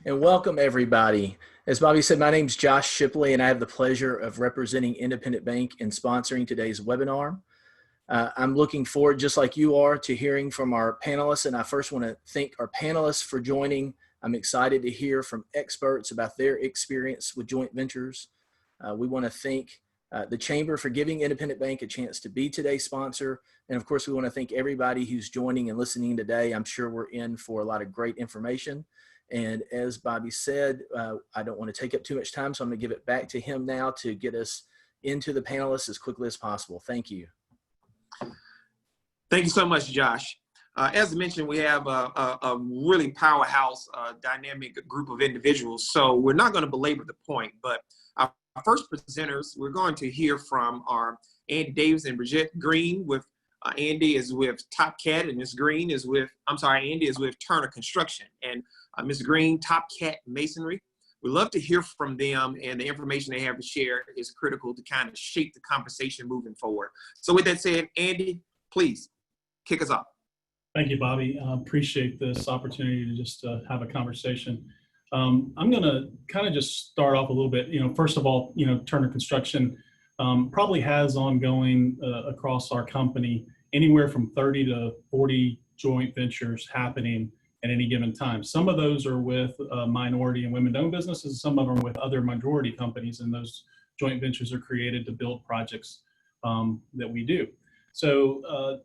and welcome everybody. As Bobby said, my name is Josh Shipley, and I have the pleasure of representing Independent Bank and sponsoring today's webinar. I'm looking forward, just like you are, to hearing from our panelists, and I first want to thank our panelists for joining. I'm excited to hear from experts about their experience with joint ventures. We want to thank the Chamber for giving Independent Bank a chance to be today's sponsor. And of course, we want to thank everybody who's joining and listening today. I'm sure we're in for a lot of great information. And as Bobby said, I don't want to take up too much time, so I'm going to give it back to him now to get us into the panelists as quickly as possible. Thank you. Thank you so much, Josh. As I mentioned, we have a really powerhouse, dynamic group of individuals. So we're not going to belabor the point, but our first presenters, we're going to hear from our Andy Davis and Bridget Green. With Andy is with TopCat, and Ms. Green is with, Andy is with Turner Construction, and Ms. Green, TopCat Masonry. We'd love to hear from them, and the information they have to share is critical to kind of shape the conversation moving forward. So with that said, Andy, please kick us off. Thank you, Bobby. I appreciate this opportunity to just have a conversation. I'm going to kind of just start off a little bit. First of all, Turner Construction probably has ongoing across our company anywhere from 30 to 40 joint ventures happening at any given time. Some of those are with minority and women-owned businesses, some of them with other majority companies, and those joint ventures are created to build projects that we do. So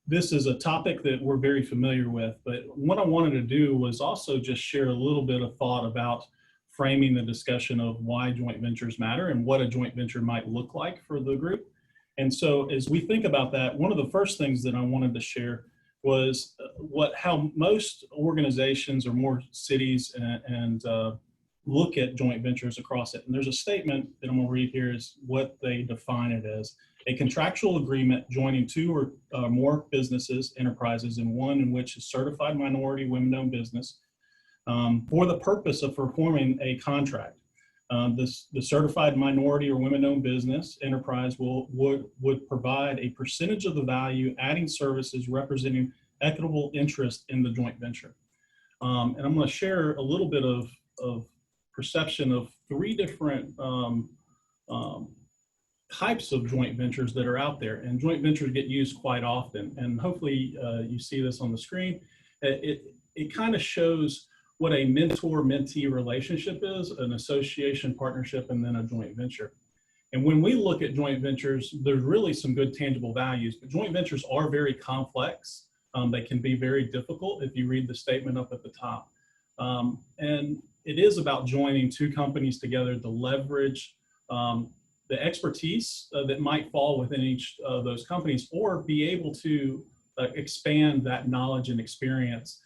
this is a topic that we're very familiar with, but what I wanted to do was also just share a little bit of thought about framing the discussion of why joint ventures matter and what a joint venture might look like for the group. And so as we think about that, one of the first things that I wanted to share was how most organizations or more cities and look at joint ventures across it. And there's a statement that I'm going to read here is what they define it as: a contractual agreement joining two or more businesses, enterprises, in one in which is certified minority women-owned business for the purpose of performing a contract. The certified minority or women-owned business enterprise would provide a percentage of the value, adding services representing equitable interest in the joint venture. And I'm going to share a little bit of perception of three different types of joint ventures that are out there. And joint ventures get used quite often. And hopefully you see this on the screen. It kind of shows what a mentor-mentee relationship is: an association, partnership, and then a joint venture. And when we look at joint ventures, there's really some good tangible values, but joint ventures are very complex. They can be very difficult if you read the statement up at the top. And it is about joining two companies together to leverage the expertise that might fall within each of those companies, or be able to expand that knowledge and experience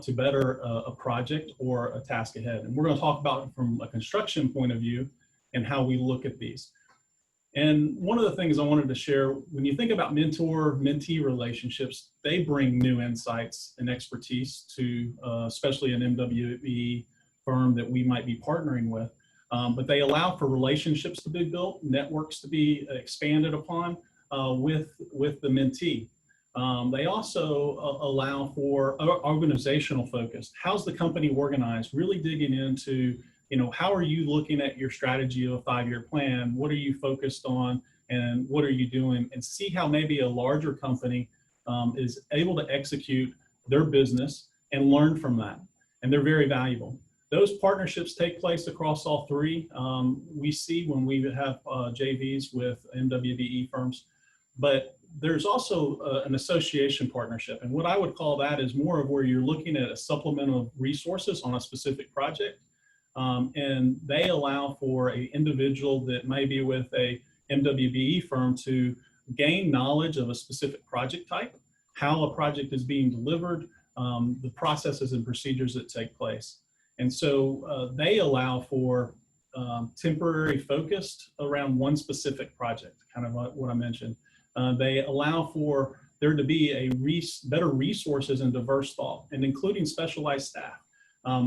to better a project or a task ahead. And we're going to talk about it from a construction point of view and how we look at these. And one of the things I wanted to share, when you think about mentor-mentee relationships, they bring new insights and expertise to especially an MWBE firm that we might be partnering with. But they allow for relationships to be built, networks to be expanded upon with the mentee. They also allow for organizational focus. How's the company organized? Really digging into, how are you looking at your strategy of a 5-year plan? What are you focused on, and what are you doing? And see how maybe a larger company is able to execute their business and learn from that. And they're very valuable. Those partnerships take place across all three. We see when we have JVs with MWBE firms, but there's also an association partnership. And what I would call that is more of where you're looking at a supplemental resources on a specific project. And they allow for an individual that may be with a MWBE firm to gain knowledge of a specific project type, how a project is being delivered, the processes and procedures that take place. And so they allow for temporary focused around one specific project, kind of like what I mentioned. They allow for there to be a better resources and diverse thought, and including specialized staff.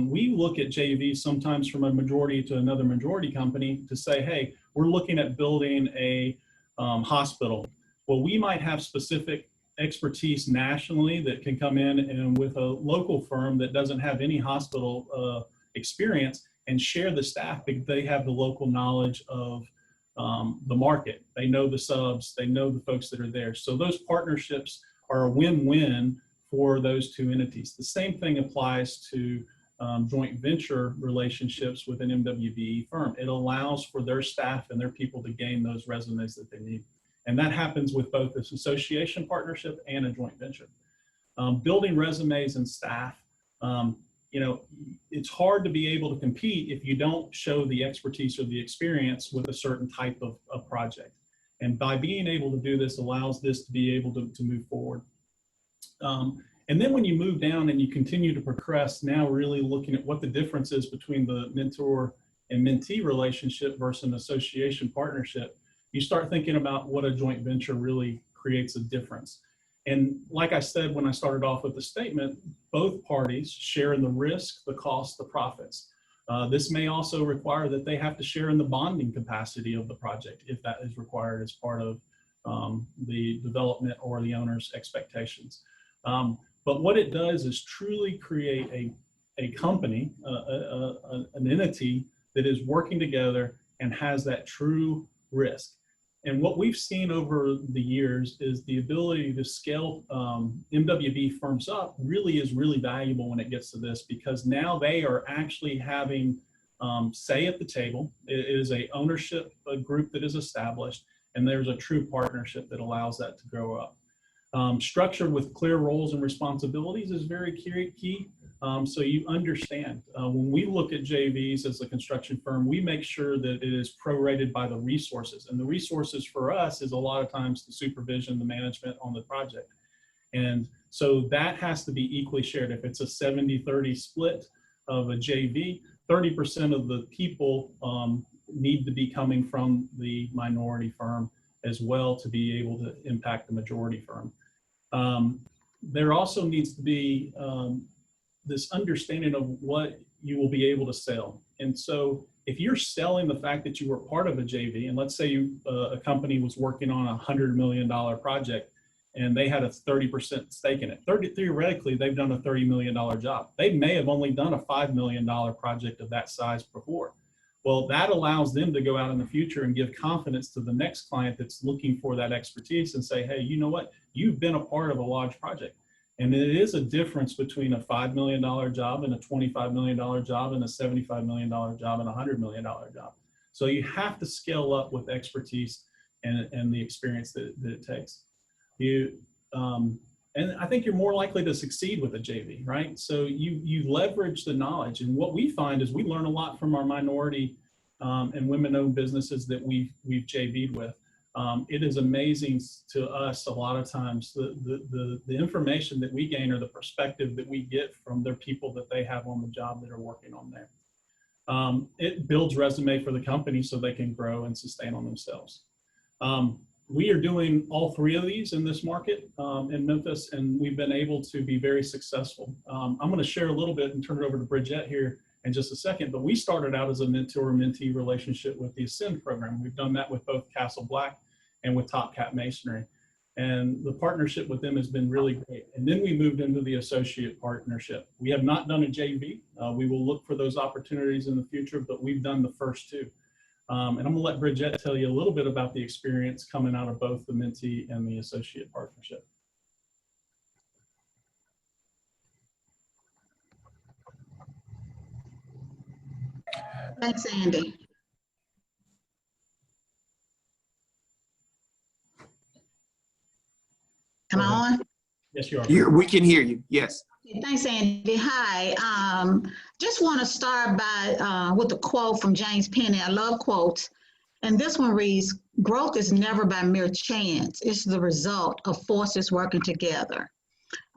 We look at JVs sometimes from a majority to another majority company to say, hey, we're looking at building a hospital. Well, we might have specific expertise nationally that can come in and with a local firm that doesn't have any hospital experience and share the staff because they have the local knowledge of the market. They know the subs, they know the folks that are there. So those partnerships are a win-win for those two entities. The same thing applies to joint venture relationships with an MWBE firm. It allows for their staff and their people to gain those resumes that they need. And that happens with both this association partnership and a joint venture. Building resumes and staff, you know, it's hard to be able to compete if you don't show the expertise or the experience with a certain type of project. And by being able to do this allows this to be able to move forward. And then when you move down and you continue to progress, now really looking at what the difference is between the mentor and mentee relationship versus an association partnership, you start thinking about what a joint venture really creates a difference. And like I said, when I started off with the statement, both parties share in the risk, the cost, the profits. This may also require that they have to share in the bonding capacity of the project if that is required as part of the development or the owner's expectations. But what it does is truly create a company, an entity that is working together and has that true risk. And what we've seen over the years is the ability to scale MWB firms up is really valuable when it gets to this, because now they are actually having say at the table. It is a ownership group that is established, and there's a true partnership that allows that to grow up. Structured with clear roles and responsibilities is very key. So you understand, when we look at JVs as a construction firm, we make sure that it is prorated by the resources. And the resources for us is a lot of times the supervision, the management on the project. And so that has to be equally shared. If it's a 70-30 split of a JV, 30% of the people need to be coming from the minority firm as well to be able to impact the majority firm. There also needs to be this understanding of what you will be able to sell. And so if you're selling the fact that you were part of a JV, and let's say a company was working on a $100 million project and they had a 30% stake in it, theoretically, they've done a $30 million job. They may have only done a $5 million project of that size before. Well, that allows them to go out in the future and give confidence to the next client that's looking for that expertise and say, hey, you know what? You've been a part of a large project. And it is a difference between a $5 million job and a $25 million job and a $75 million job and a $100 million job. So you have to scale up with expertise and the experience that it takes. And I think you're more likely to succeed with a JV, right? So you leverage the knowledge. And what we find is we learn a lot from our minority and women-owned businesses that we've JV'd with. It is amazing to us a lot of times the information that we gain or the perspective that we get from their people that they have on the job that are working on there. It builds resume for the company so they can grow and sustain on themselves. We are doing all three of these in this market in Memphis, and we've been able to be very successful. I'm going to share a little bit and turn it over to Bridget here in just a second, but we started out as a mentor-mentee relationship with the Ascend program. We've done that with both Castle Black and with TopCat Masonry. And the partnership with them has been really great. And then we moved into the associate partnership. We have not done a JV. We will look for those opportunities in the future, but we've done the first two. And I'm gonna let Bridget tell you a little bit about the experience coming out of both the mentee and the associate partnership. Thanks, Andy. Am I on? Yes, you are. We can hear you. Yes. Thanks, Andy. Hi. Just want to start by with a quote from James Penny. I love quotes. And this one reads, "Growth is never by mere chance. It's the result of forces working together."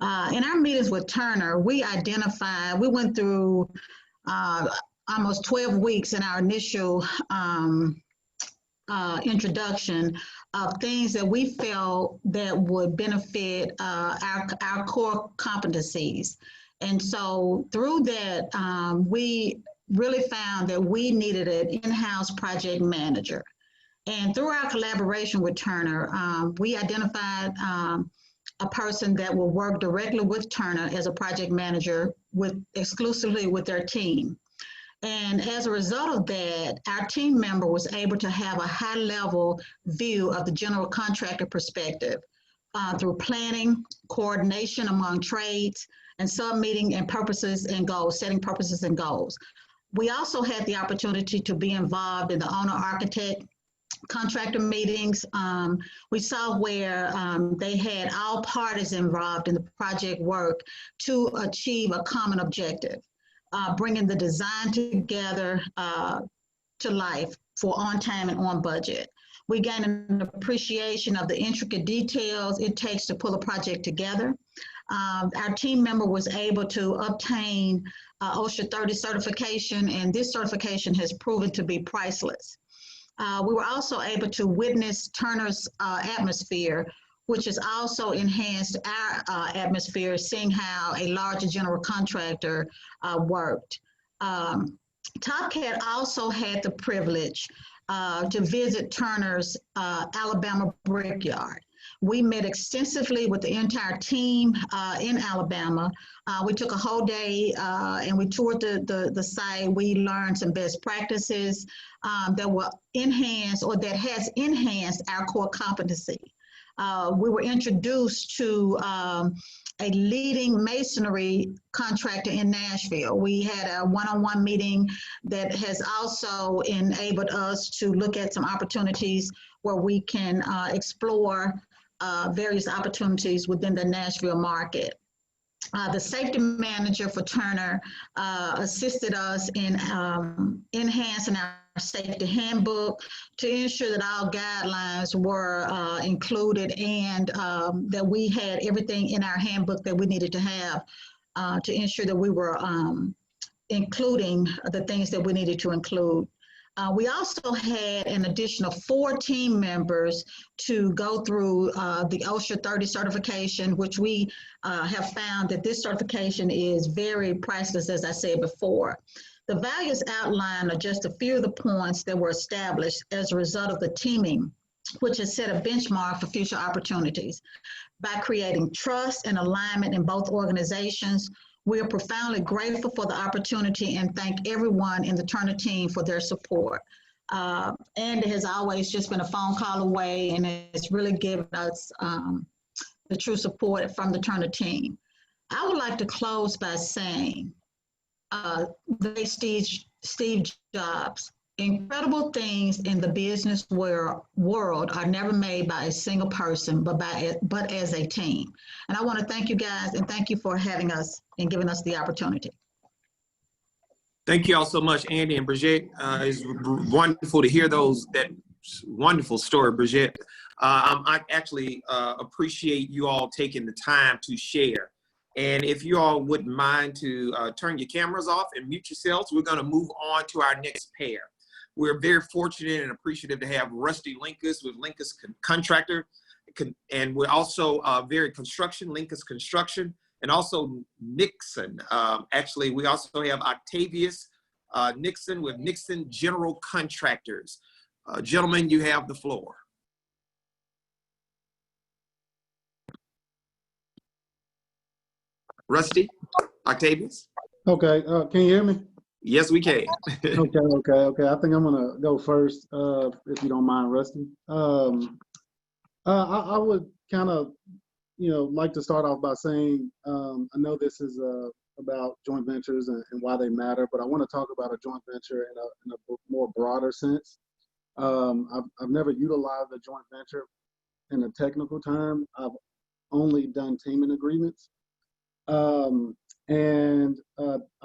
In our meetings with Turner, we went through almost 12 weeks in our initial introduction of things that we felt that would benefit our core competencies. And so through that, we really found that we needed an in-house project manager. And through our collaboration with Turner, we identified a person that will work directly with Turner as a project manager exclusively with their team. And as a result of that, our team member was able to have a high level view of the general contractor perspective through planning, coordination among trades, and sub-meeting and purposes and goals, setting purposes and goals. We also had the opportunity to be involved in the owner architect contractor meetings. We saw where they had all parties involved in the project work to achieve a common objective, bringing the design together to life for on time and on budget. We gained an appreciation of the intricate details it takes to pull a project together. Our team member was able to obtain OSHA 30 certification, and this certification has proven to be priceless. We were also able to witness Turner's atmosphere, which has also enhanced our atmosphere, seeing how a larger general contractor worked. TopCat also had the privilege to visit Turner's Alabama Brickyard. We met extensively with the entire team in Alabama. We took a whole day and we toured the site. We learned some best practices that will enhance or that has enhanced our core competency. We were introduced to a leading masonry contractor in Nashville. We had a one-on-one meeting that has also enabled us to look at some opportunities where we can explore various opportunities within the Nashville market. The safety manager for Turner assisted us in enhancing our safety handbook to ensure that all guidelines were included and that we had everything in our handbook that we needed to have to ensure that we were including the things that we needed to include. We also had an additional 4 team members to go through the OSHA 30 certification, which we have found that this certification is very priceless, as I said before. The values outlined are just a few of the points that were established as a result of the teaming, which has set a benchmark for future opportunities. By creating trust and alignment in both organizations, we are profoundly grateful for the opportunity and thank everyone in the Turner team for their support. Andy has always just been a phone call away and has really given us the true support from the Turner team. I would like to close by saying, Steve Jobs, incredible things in the business world are never made by a single person, but as a team. And I want to thank you guys and thank you for having us and giving us the opportunity. Thank you all so much, Andy and Bridget. It's wonderful to hear that wonderful story, Bridget. I actually appreciate you all taking the time to share. And if you all wouldn't mind to turn your cameras off and mute yourselves, we're going to move on to our next pair. We're very fortunate and appreciative to have Rusty Linkous with Linkous Contractor. And we're also very Linkous Construction, and also Nickson. Actually, we also have Octavius Nickson with Nickson General Contractors. Gentlemen, you have the floor. Rusty, Octavius. Okay, can you hear me? Yes, we can. Okay. I think I'm gonna go first, if you don't mind, Rusty. I would kind of, like to start off by saying, I know this is about joint ventures and why they matter, but I want to talk about a joint venture in a more broader sense. I've never utilized a joint venture in a technical term. I've only done teaming agreements. I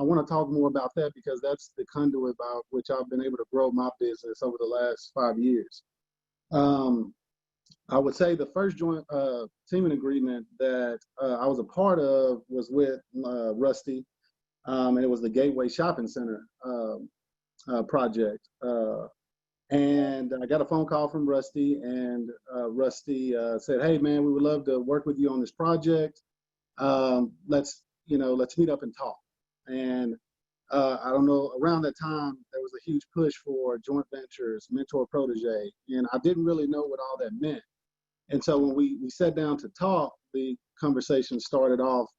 want to talk more about that because that's the conduit by which I've been able to grow my business over the last 5 years. I would say the first joint teaming agreement that I was a part of was with Rusty, and it was the Gateway Shopping Center project. And I got a phone call from Rusty, and Rusty said, "Hey man, we would love to work with you on this project. Let's meet up and talk." And I don't know, around that time, there was a huge push for joint ventures, mentor protege, and I didn't really know what all that meant. And so when we sat down to talk, the conversation started off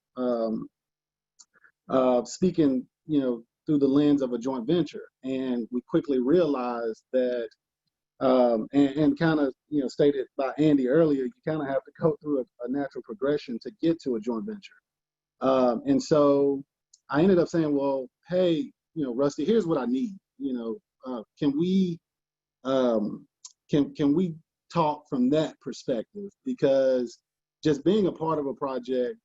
speaking, through through the lens of a joint venture. And we quickly realized that, and kind of, stated by Andy earlier, you kind of have to go through a natural progression to get to a joint venture. And so I ended up saying, well, hey, Rusty, here's what I need. Can we talk from that perspective? Because just being a part of a project,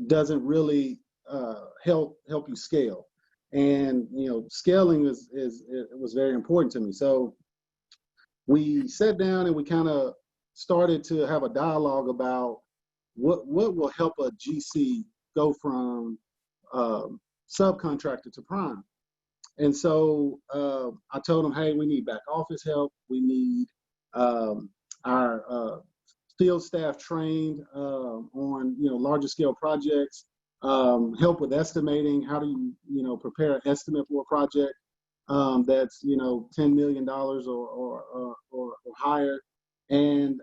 doesn't really help you scale. And scaling was very important to me. So we sat down and we kind of started to have a dialogue about what will help a GC go from subcontractor to prime. And so I told them, hey, we need back office help. We need our field staff trained on larger scale projects, help with estimating. How do you prepare an estimate for a project that's $10 million or higher? And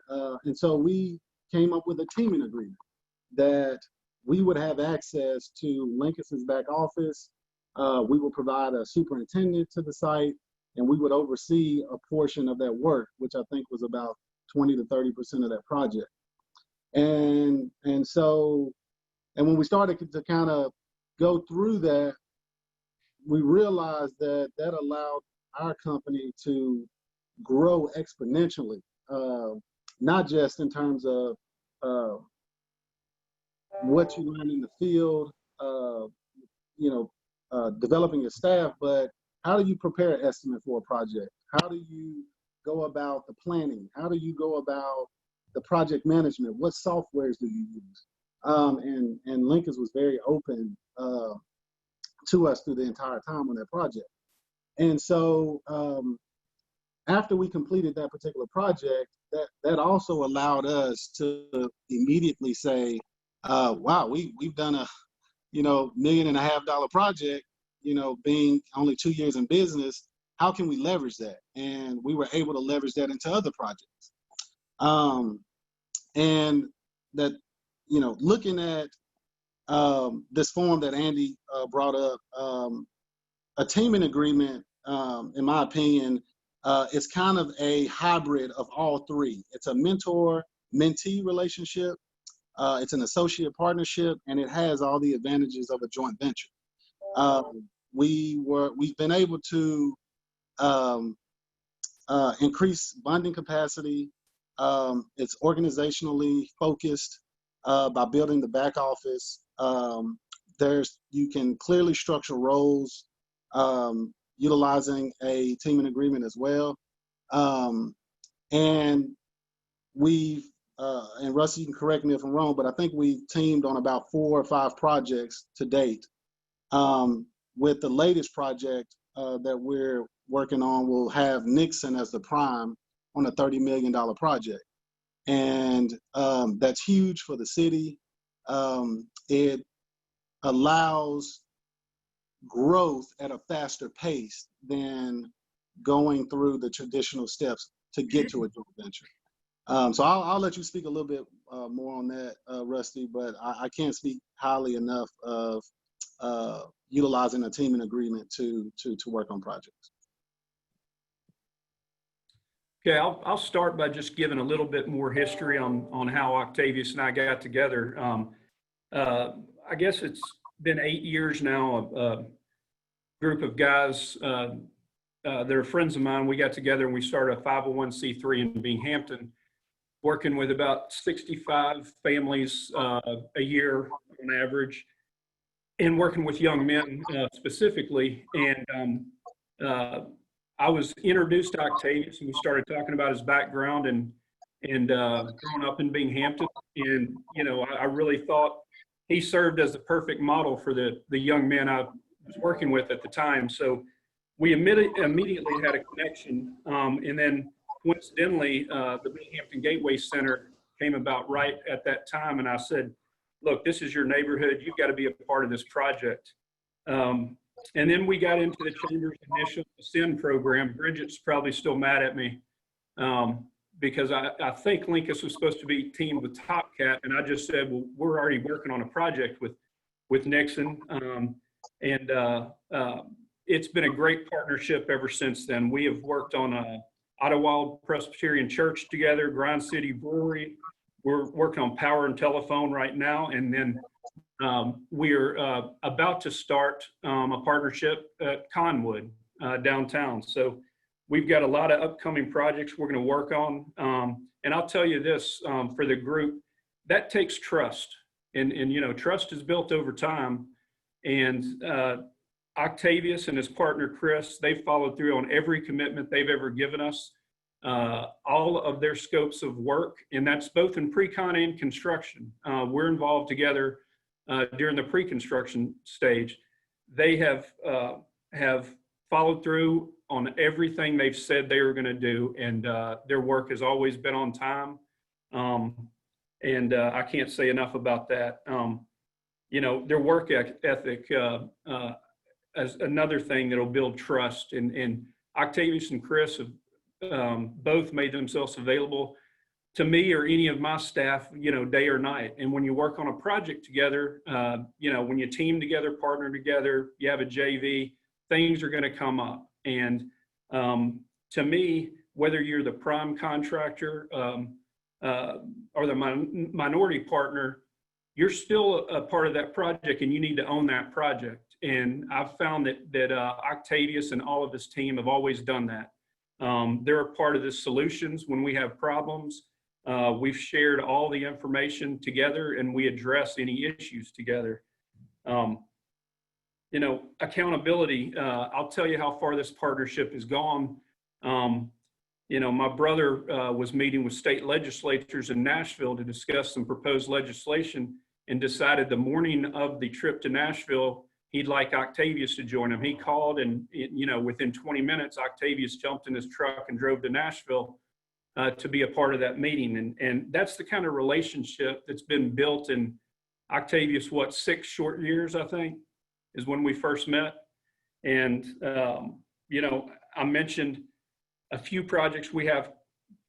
so we came up with a teaming agreement that we would have access to Linkous's back office. We would provide a superintendent to the site, and we would oversee a portion of that work, which I think was about 20 to 30% of that project. And when we started to kind of go through that, we realized that allowed our company to grow exponentially, not just in terms of what you learn in the field, developing your staff, but how do you prepare an estimate for a project? How do you go about the planning? How do you go about the project management? What softwares do you use? And Linkous was very open to us through the entire time on that project. And so after we completed that particular project, that also allowed us to immediately say, wow, we've done a $1.5 million project, being only 2 years in business. How can we leverage that? And we were able to leverage that into other projects. And that, looking at this form that Andy brought up, a teaming agreement, in my opinion, is kind of a hybrid of all three. It's a mentor-mentee relationship. It's an associate partnership, and it has all the advantages of a joint venture. We've been able to increase bonding capacity. It's organizationally focused by building the back office. You can clearly structure roles, utilizing a teaming agreement as well. And we've and Rusty, you can correct me if I'm wrong, but I think we've teamed on about 4 or 5 projects to date. With the latest project that we're working on, we'll have Nickson as the prime on a $30 million project. And that's huge for the city. It allows growth at a faster pace than going through the traditional steps to get to a joint venture. So I'll let you speak a little bit more on that, Rusty, but I can't speak highly enough of utilizing a teaming agreement to work on projects. Okay, I'll start by just giving a little bit more history on how Octavius and I got together. I guess it's been 8 years now. A group of guys, they're friends of mine. We got together and we started a 501c3 in Binghamton, working with about 65 families a year on average, and working with young men specifically. And I was introduced to Octavius, and we started talking about his background and growing up in Binghamton. And I really thought he served as the perfect model for the young men I was working with at the time. So we immediately had a connection, and then coincidentally, the Binghamton Gateway Center came about right at that time, and I said, look, this is your neighborhood. You've got to be a part of this project. And then we got into the Chamber's initial Ascend program. Bridget's probably still mad at me because I think Linkous was supposed to be teamed with TopCat, and I just said, well, we're already working on a project with with Nickson. It's been a great partnership ever since then. We have worked on Allworld Presbyterian Church together, Grind City Brewery. We're working on power and telephone right now. And then we're about to start a partnership at Conwood downtown. So we've got a lot of upcoming projects we're going to work on. And I'll tell you this, for the group, that takes trust. And you know, trust is built over time. And Octavius and his partner, Chris, they've followed through on every commitment they've ever given us, all of their scopes of work. And that's both in pre-con and construction. We're involved together during the pre-construction stage. They have followed through on everything they've said they were going to do. And their work has always been on time. I can't say enough about that. You know, their work ethic as another thing that'll build trust. And Octavius and Chris have both made themselves available to me or any of my staff, you know, day or night. And when you work on a project together, you know, when you team together, partner together, you have a JV, things are going to come up. And to me, whether you're the prime contractor or the minority partner, you're still a part of that project and you need to own that project. And I've found that Octavius and all of his team have always done that. They're a part of the solutions when we have problems. We've shared all the information together and we address any issues together. You know, accountability, I'll tell you how far this partnership has gone. You know, my brother was meeting with state legislatures in Nashville to discuss some proposed legislation and decided the morning of the trip to Nashville, he'd like Octavius to join him. He called and, you know, within 20 minutes, Octavius jumped in his truck and drove to Nashville to be a part of that meeting. And that's the kind of relationship that's been built in Octavius, what, 6 short years, I think, is when we first met. And, you know, I mentioned a few projects we have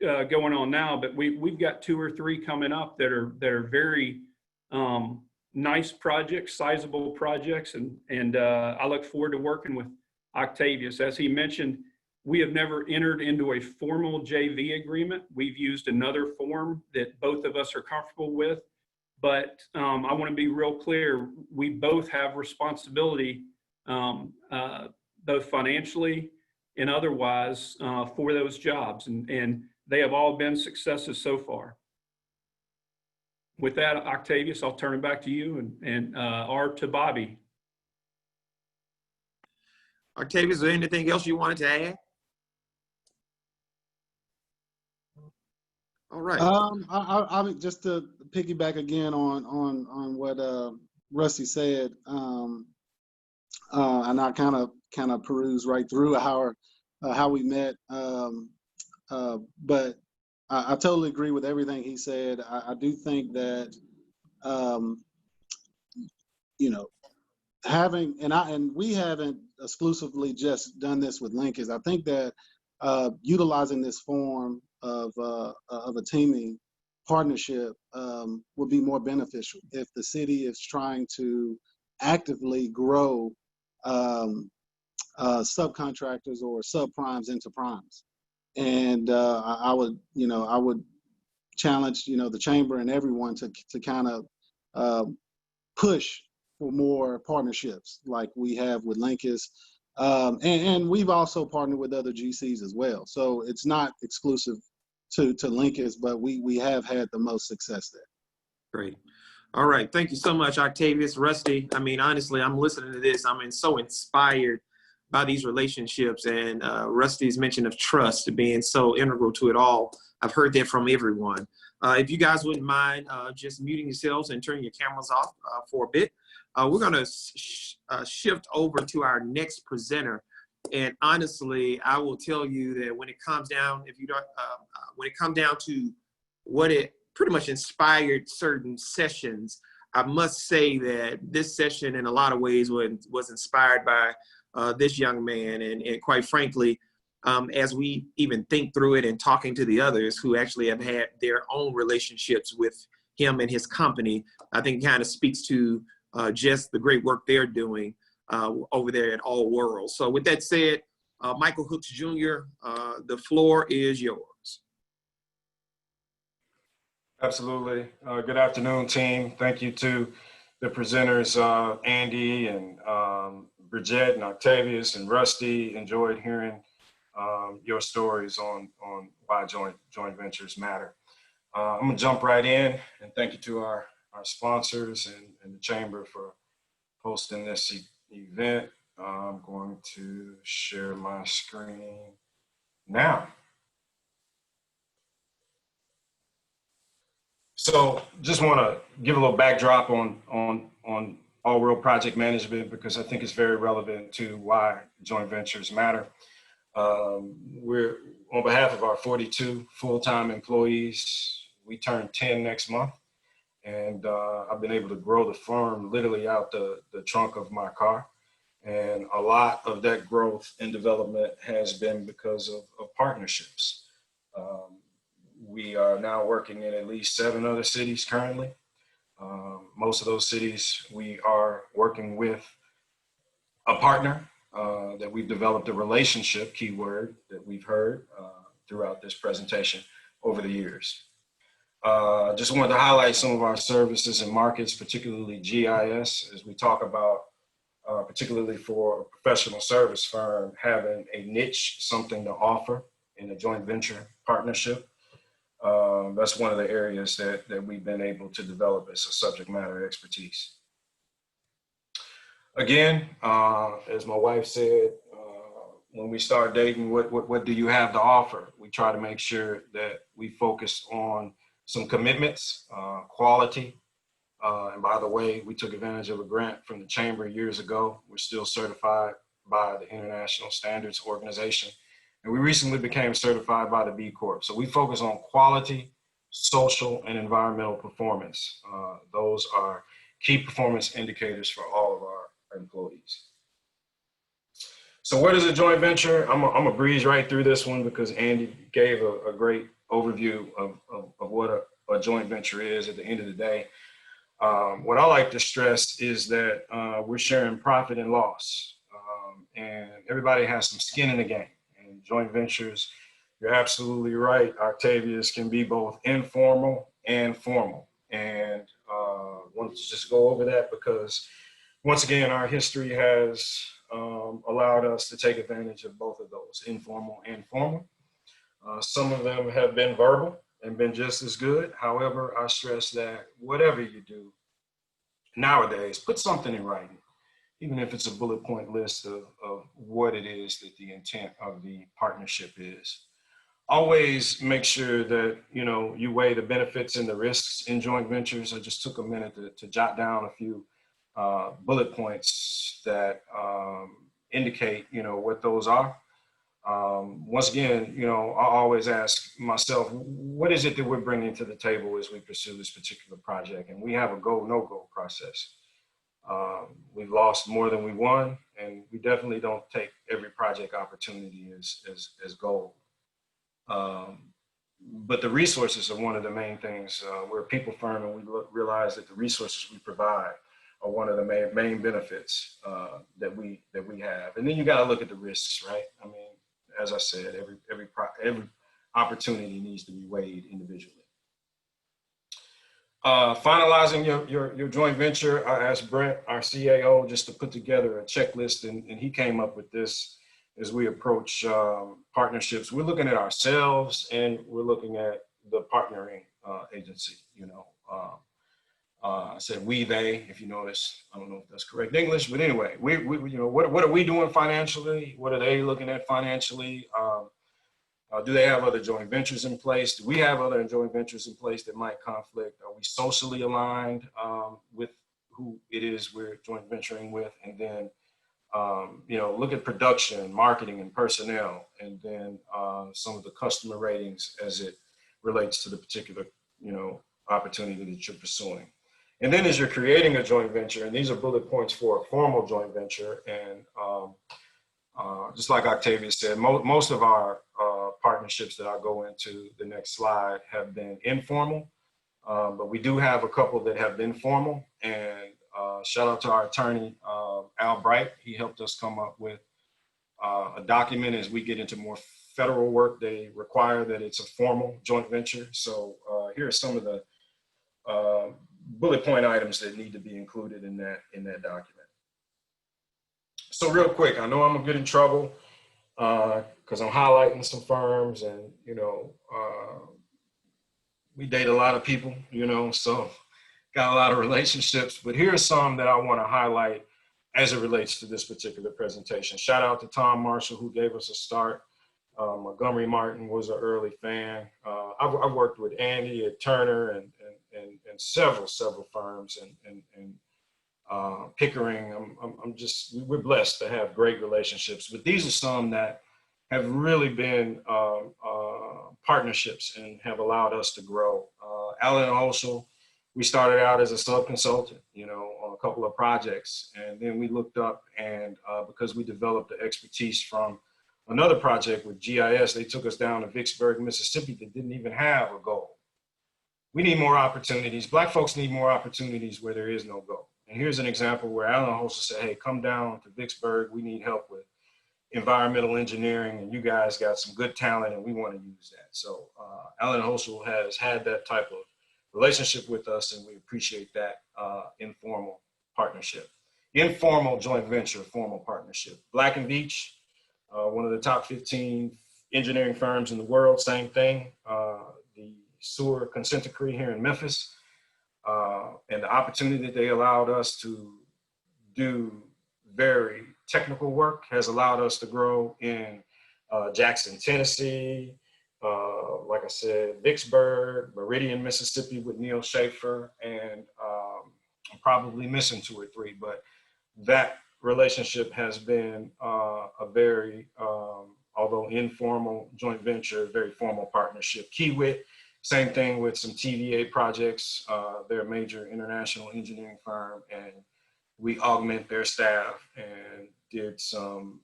going on now, but we've got 2 or 3 coming up that are very nice projects, sizable projects, and I look forward to working with Octavius. As he mentioned, we have never entered into a formal JV agreement. We've used another form that both of us are comfortable with, but I want to be real clear. We both have responsibility, both financially and otherwise, for those jobs, and they have all been successes so far. With that, Octavius, I'll turn it back to you or to Bobby. Octavius, is there anything else you wanted to add? All right. I just to piggyback again on what Rusty said, and I kind of perused right through how we met, but I totally agree with everything he said. I do think that you know, having and we haven't exclusively just done this with Linkous. I think that utilizing this form of a teaming partnership would be more beneficial if the city is trying to actively grow subcontractors or subprimes into primes. And I would challenge, the chamber and everyone to kind of push for more partnerships like we have with Linkous. And we've also partnered with other GCs as well. So it's not exclusive to Linkous, but we have had the most success there. Great. All right. Thank you so much, Octavius. Rusty, I mean, honestly, I'm listening to this. I'm so inspired by these relationships, and Rusty's mention of trust being so integral to it all. I've heard that from everyone. If you guys wouldn't mind just muting yourselves and turning your cameras off for a bit, we're going to shift over to our next presenter. And honestly, I will tell you that when it comes down, when it comes down to what it pretty much inspired certain sessions, I must say that this session in a lot of ways was inspired by this young man. And quite frankly, as we even think through it and talking to the others who actually have had their own relationships with him and his company, I think it kind of speaks to just the great work they're doing over there at Allworld. So with that said, Michael Hooks Jr., the floor is yours. Absolutely. Good afternoon, team. Thank you to the presenters, Andy and Bridget and Octavius and Rusty. Enjoyed hearing your stories on why joint ventures matter. I'm gonna jump right in and thank you to our sponsors and the Chamber for hosting this event. I'm going to share my screen now. So just want to give a little backdrop on Allworld project management, because I think it's very relevant to why joint ventures matter. We're on behalf of our 42 full-time employees. We turn 10 next month, and I've been able to grow the firm literally out the trunk of my car. And a lot of that growth and development has been because of partnerships. We are now working in at least 7 other cities currently. Most of those cities, we are working with a partner that we've developed a relationship, keyword, that we've heard throughout this presentation over the years. Just wanted to highlight some of our services and markets, particularly GIS, as we talk about, particularly for a professional service firm, having a niche, something to offer in a joint venture partnership. That's one of the areas that we've been able to develop as a subject matter expertise. Again, as my wife said, when we start dating, what do you have to offer? We try to make sure that we focus on some commitments, quality. And by the way, we took advantage of a grant from the Chamber years ago. We're still certified by the International Standards Organization. And we recently became certified by the B Corp. So we focus on quality, social, and environmental performance. Those are key performance indicators for all of our employees. So what is a joint venture? I'm gonna breeze right through this one because Andy gave a great overview of what a joint venture is at the end of the day. What I like to stress is that we're sharing profit and loss, and everybody has some skin in the game. And joint ventures, you're absolutely right, Octavius, can be both informal and formal. And I wanted to just go over that because, once again, our history has allowed us to take advantage of both of those, informal and formal. Some of them have been verbal and been just as good. However, I stress that whatever you do nowadays, put something in writing, even if it's a bullet point list of what it is that the intent of the partnership is. Always make sure that you weigh the benefits and the risks in joint ventures. I just took a minute to jot down a few bullet points that indicate what those are. Once again, I always ask myself, what is it that we're bringing to the table as we pursue this particular project? And we have a go, no-go process. We've lost more than we won, and we definitely don't take every project opportunity as gold. But the resources are one of the main things. We're a people firm, and we realize that the resources we provide are one of the main benefits that we have. And then you got to look at the risks, right? I mean, as I said, every opportunity needs to be weighed individually. Finalizing your joint venture, I asked Brent, our CAO, just to put together a checklist, and he came up with this as we approach partnerships. We're looking at ourselves, and we're looking at the partnering agency. I said we, they, if you notice. I don't know if that's correct English, but anyway, we what are we doing financially? What are they looking at financially? Do they have other joint ventures in place? Do we have other joint ventures in place that might conflict? Are we socially aligned with who it is we're joint venturing with? And then, look at production, marketing, and personnel, and then some of the customer ratings as it relates to the particular, opportunity that you're pursuing. And then as you're creating a joint venture, and these are bullet points for a formal joint venture, and just like Octavius said, most of our partnerships that I'll go into the next slide have been informal, but we do have a couple that have been formal, and Shout out to our attorney, Al Bright. He helped us come up with a document. As we get into more federal work, they require that it's a formal joint venture. So here are some of the bullet point items that need to be included in that document. So real quick, I know I'm gonna get in trouble because I'm highlighting some firms, and we date a lot of people, so got a lot of relationships. But here are some that I want to highlight as it relates to this particular presentation. Shout out to Tom Marshall, who gave us a start. Montgomery Martin was an early fan. I've worked with Andy at Turner and several firms, and Pickering. We're blessed to have great relationships. But these are some that have really been partnerships and have allowed us to grow. Allen Holshel, we started out as a sub-consultant, on a couple of projects. And then we looked up, and because we developed the expertise from another project with GIS, they took us down to Vicksburg, Mississippi, that didn't even have a goal. We need more opportunities. Black folks need more opportunities where there is no goal. And here's an example where Allen Holshel said, hey, come down to Vicksburg. We need help with environmental engineering, and you guys got some good talent, and we want to use that. So Allen Holshel has had that type of relationship with us, and we appreciate that informal partnership. Informal joint venture, formal partnership. Black and Beach, one of the top 15 engineering firms in the world, same thing. The sewer consent decree here in Memphis, and the opportunity that they allowed us to do very technical work has allowed us to grow in Jackson, Tennessee, like I said, Vicksburg, Meridian, Mississippi with Neil Schaefer, and I'm probably missing 2 or 3, but that relationship has been a very, although informal joint venture, very formal partnership. Kiewit, same thing with some TVA projects. They're a major international engineering firm, and we augment their staff and did some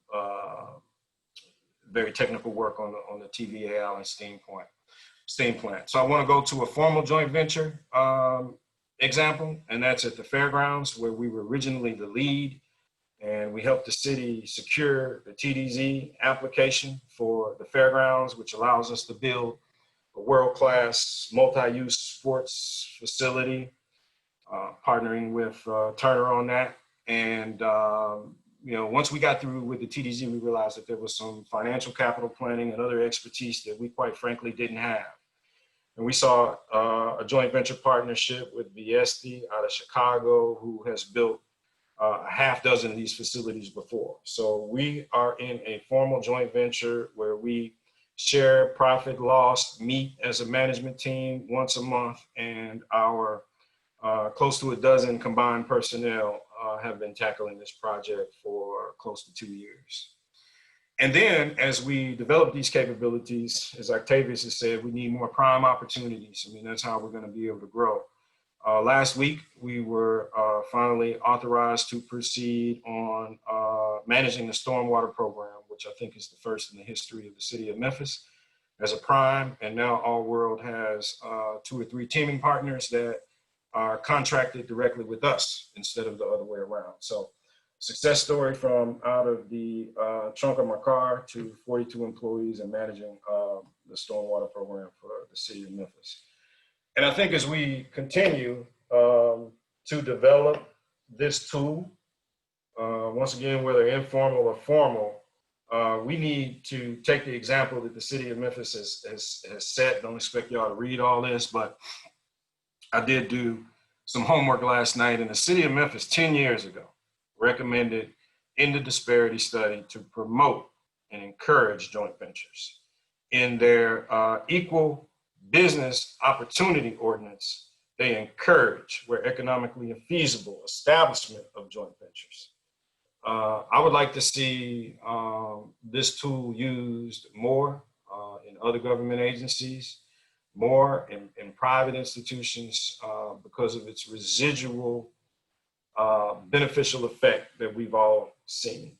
very technical work on the TVA Allen steam plant. So I want to go to a formal joint venture example, and that's at the fairgrounds, where we were originally the lead, and we helped the city secure the TDZ application for the fairgrounds, which allows us to build a world-class multi-use sports facility, partnering with Turner on that. And once we got through with the TDZ, we realized that there was some financial capital planning and other expertise that we quite frankly didn't have. And we saw a joint venture partnership with Viesti out of Chicago, who has built a half dozen of these facilities before. So we are in a formal joint venture where we share profit loss, meet as a management team once a month, and our close to a dozen combined personnel have been tackling this project for close to 2 years. And then as we develop these capabilities, as Octavius has said, we need more prime opportunities. I mean, that's how we're going to be able to grow. Last week, we were finally authorized to proceed on managing the stormwater program, which I think is the first in the history of the city of Memphis, as a prime. And now Allworld has 2 or 3 teaming partners that are contracted directly with us instead of the other way around. So success story from out of the trunk of my car to 42 employees and managing the stormwater program for the city of Memphis. And I think as we continue to develop this tool, once again, whether informal or formal, we need to take the example that the city of Memphis has set. Don't expect y'all to read all this, but I did do some homework last night, and the city of Memphis 10 years ago recommended in the disparity study to promote and encourage joint ventures. In their equal business opportunity ordinance, they encourage, where economically feasible, establishment of joint ventures. I would like to see this tool used more in other government agencies, more in private institutions because of its residual beneficial effect that we've all seen.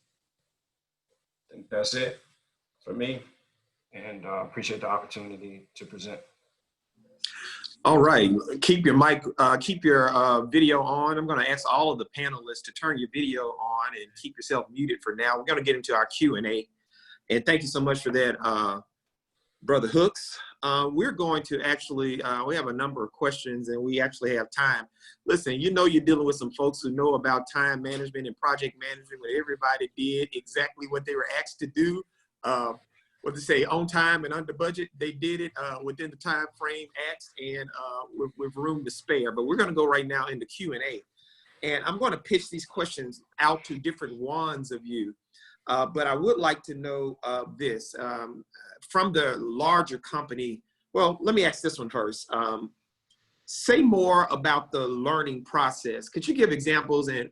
I think that's it for me, and appreciate the opportunity to present. All right, keep your mic, keep your video on. I'm going to ask all of the panelists to turn your video on and keep yourself muted for now. We're going to get into our Q&A. And thank you so much for that, Brother Hooks. We're going to actually, we have a number of questions and we actually have time. Listen, you know you're dealing with some folks who know about time management and project management, where everybody did exactly what they were asked to do. What to say, on time and under budget. They did it within the time frame asked and with room to spare. But we're going to go right now into Q&A. And I'm going to pitch these questions out to different ones of you. But I would like to know this. From the larger company, well, let me ask this one first. Say more about the learning process. Could you give examples? And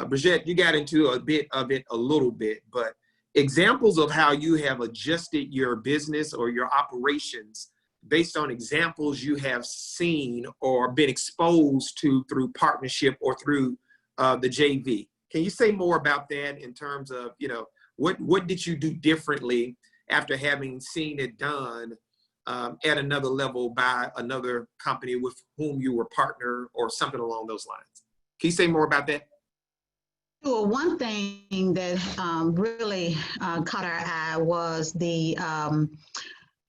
Bridget, you got into a bit of it a little bit, but examples of how you have adjusted your business or your operations based on examples you have seen or been exposed to through partnership or through the JV. Can you say more about that in terms of, you know, what did you do differently after having seen it done at another level by another company with whom you were partner or something along those lines? Can you say more about that? Sure. One thing that really caught our eye was the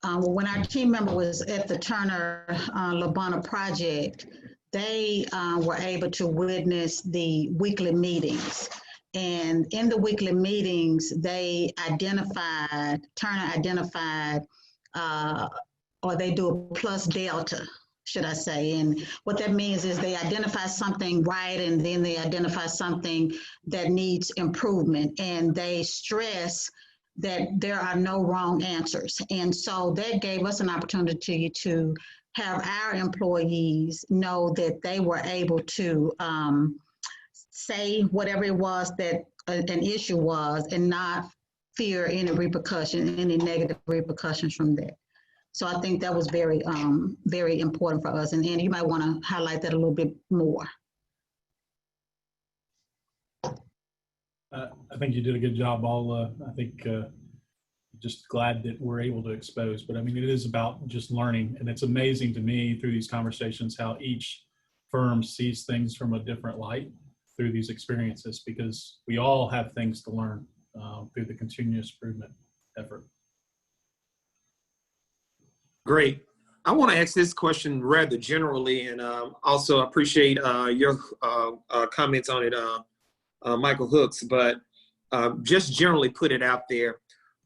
when our team member was at the Turner Labana project, they were able to witness the weekly meetings. And in the weekly meetings, they identified, Turner identified, or they do a plus delta, should I say. And what that means is they identify something right, and then they identify something that needs improvement. And they stress that there are no wrong answers. And so that gave us an opportunity to have our employees know that they were able to say whatever it was that an issue was and not fear any repercussion, any negative repercussions from that. So I think that was very, very important for us. And Andy, you might want to highlight that a little bit more. I think you did a good job. I think just glad that we're able to expose, but I mean, it is about just learning. And it's amazing to me through these conversations how each firm sees things from a different light through these experiences, because we all have things to learn through the continuous improvement effort. Great. I want to ask this question rather generally, and also appreciate your comments on it, Michael Hooks, but just generally put it out there.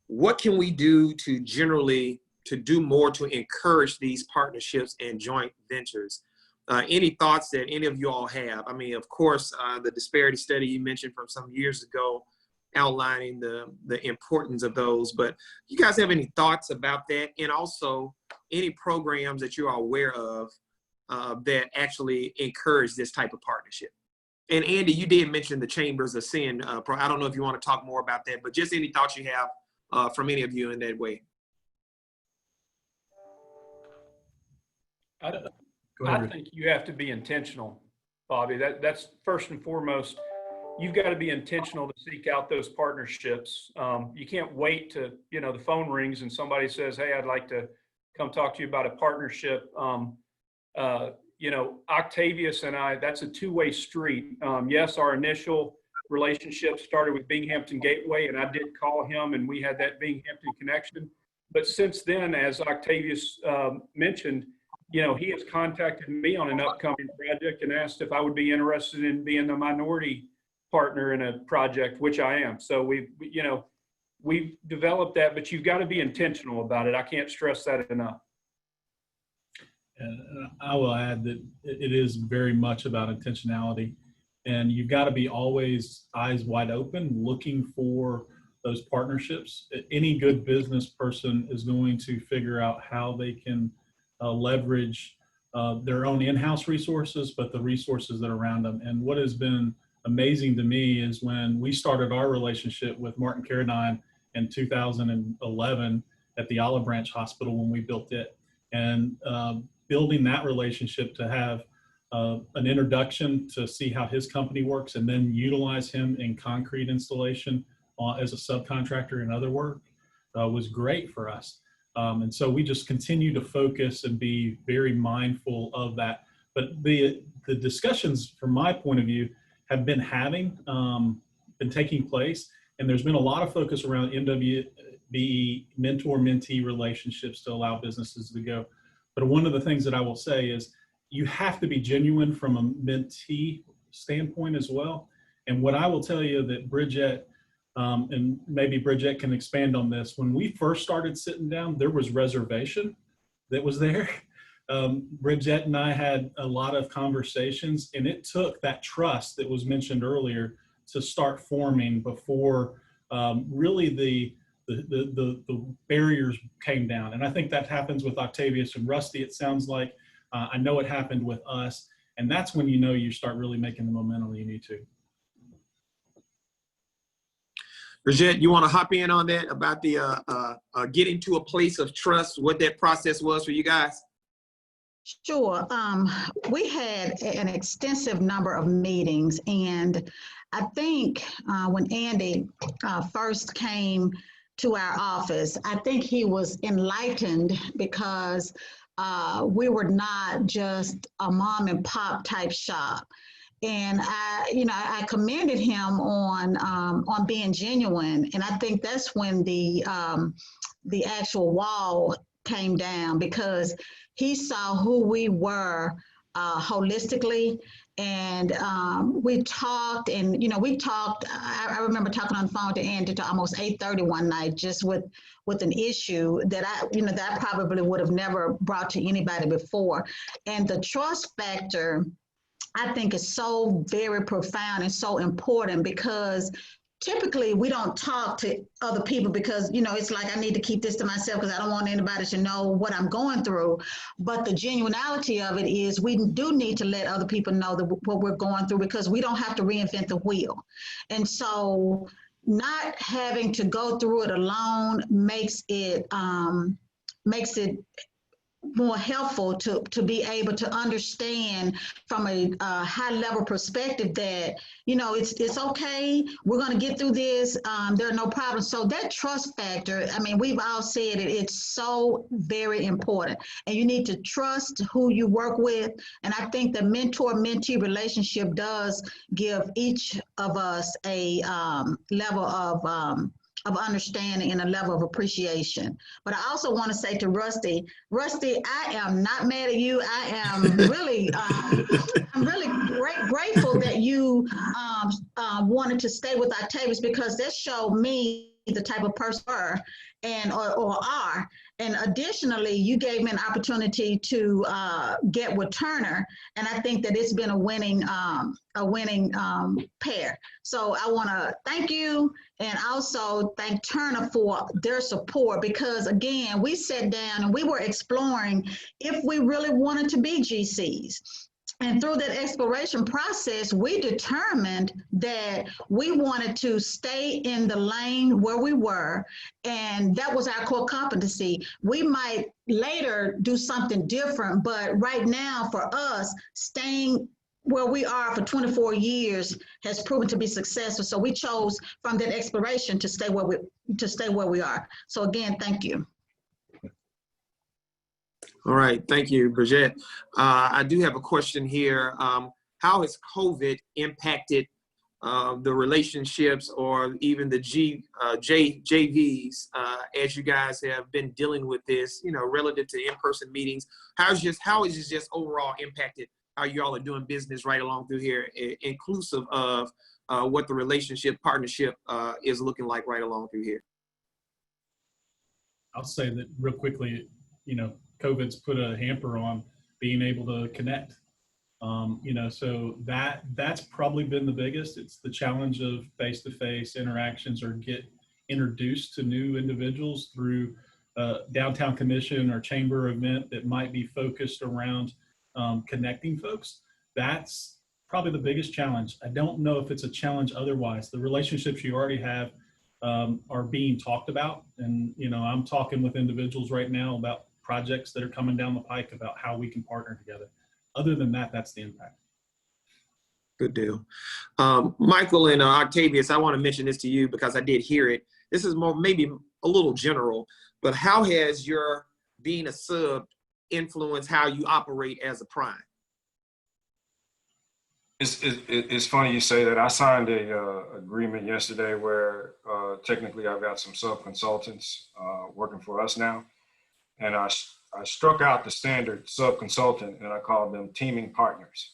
What can we do to generally to do more to encourage these partnerships and joint ventures? Any thoughts that any of you all have? I mean, of course, the disparity study you mentioned from some years ago outlining the importance of those, but you guys have any thoughts about that? And also any programs that you are aware of that actually encourage this type of partnership? And Andy, you did mention the Chambers of Sin. I don't know if you want to talk more about that, but just any thoughts you have from any of you in that way. I think you have to be intentional, Bobby. That's first and foremost. You've got to be intentional to seek out those partnerships. You can't wait to, the phone rings and somebody says, hey, I'd like to come talk to you about a partnership. Octavius and I, that's a two-way street. Yes, our initial relationship started with Binghamton Gateway, and I did call him and we had that Binghamton connection. But since then, as Octavius mentioned, he has contacted me on an upcoming project and asked if I would be interested in being the minority partner in a project, which I am. So we've developed that, but you've got to be intentional about it. I can't stress that enough. And I will add that it is very much about intentionality, and you've got to be always eyes wide open, looking for those partnerships. Any good business person is going to figure out how they can leverage their own in-house resources, but the resources that are around them. And what has been amazing to me is when we started our relationship with Martin Carradine in 2011 at the Olive Branch Hospital when we built it, and building that relationship to have an introduction to see how his company works and then utilize him in concrete installation as a subcontractor and other work was great for us. And so we just continue to focus and be very mindful of that. But the discussions, from my point of view, have been taking place, and there's been a lot of focus around MWBE mentor-mentee relationships to allow businesses to go. But one of the things that I will say is you have to be genuine from a mentee standpoint as well. And what I will tell you that Bridget, and maybe Bridget can expand on this, when we first started sitting down, there was reservation that was there. Bridget and I had a lot of conversations, and it took that trust that was mentioned earlier to start forming before really the barriers came down. And I think that happens with Octavius and Rusty, it sounds like. I know it happened with us, and that's when you start really making the momentum you need to. Bridget, you want to hop in on that about the getting to a place of trust, what that process was for you guys? Sure. We had an extensive number of meetings, and I think when Andy first came to our office, I think he was enlightened because we were not just a mom and pop type shop. And I commended him on being genuine, and I think that's when the actual wall came down, because he saw who we were holistically, and we talked, and I remember talking on the phone to Andy to almost 8:30 one night, just with an issue that I probably would have never brought to anybody before. And the trust factor, I think, is so very profound and so important, because typically we don't talk to other people because, it's like I need to keep this to myself because I don't want anybody to know what I'm going through. But the genuinity of it is we do need to let other people know what we're going through, because we don't have to reinvent the wheel. And so not having to go through it alone makes it more helpful to be able to understand from a high level perspective that, it's okay, we're going to get through this, there are no problems. So that trust factor, we've all said it, it's so very important, and you need to trust who you work with. And I think the mentor-mentee relationship does give each of us a level of understanding and a level of appreciation. But I also want to say to Rusty, I am not mad at you. I am really, I'm really grateful that you wanted to stay with Octavius, because that showed me the type of person you are or are. And additionally, you gave me an opportunity to get with Turner, and I think that it's been a winning pair. So I want to thank you, and also thank Turner for their support, because again, we sat down and we were exploring if we really wanted to be GCs. And through that exploration process, we determined that we wanted to stay in the lane where we were, and that was our core competency. We might later do something different, but right now for us, staying where we are for 24 years has proven to be successful. So we chose from that exploration to stay where we are. So again, thank you. All right, thank you, Bridget. I do have a question here. How has COVID impacted the relationships or even the JVs as you guys have been dealing with this, relative to in-person meetings? How is it just overall impacted how you all are doing business right along through here, inclusive of what the relationship partnership is looking like right along through here? I'll say that real quickly, COVID's put a hamper on being able to connect. So that's probably been the biggest. It's the challenge of face-to-face interactions, or get introduced to new individuals through downtown commission or chamber event that might be focused around connecting folks. That's probably the biggest challenge. I don't know if it's a challenge otherwise. The relationships you already have are being talked about. And, I'm talking with individuals right now about projects that are coming down the pike about how we can partner together. Other than that, that's the impact. Good deal. Michael and Octavius, I want to mention this to you because I did hear it. This is more maybe a little general, but how has your being a sub influenced how you operate as a prime? It's funny you say that. I signed a agreement yesterday where technically I've got some sub consultants working for us now, and I struck out the standard sub consultant and I called them teaming partners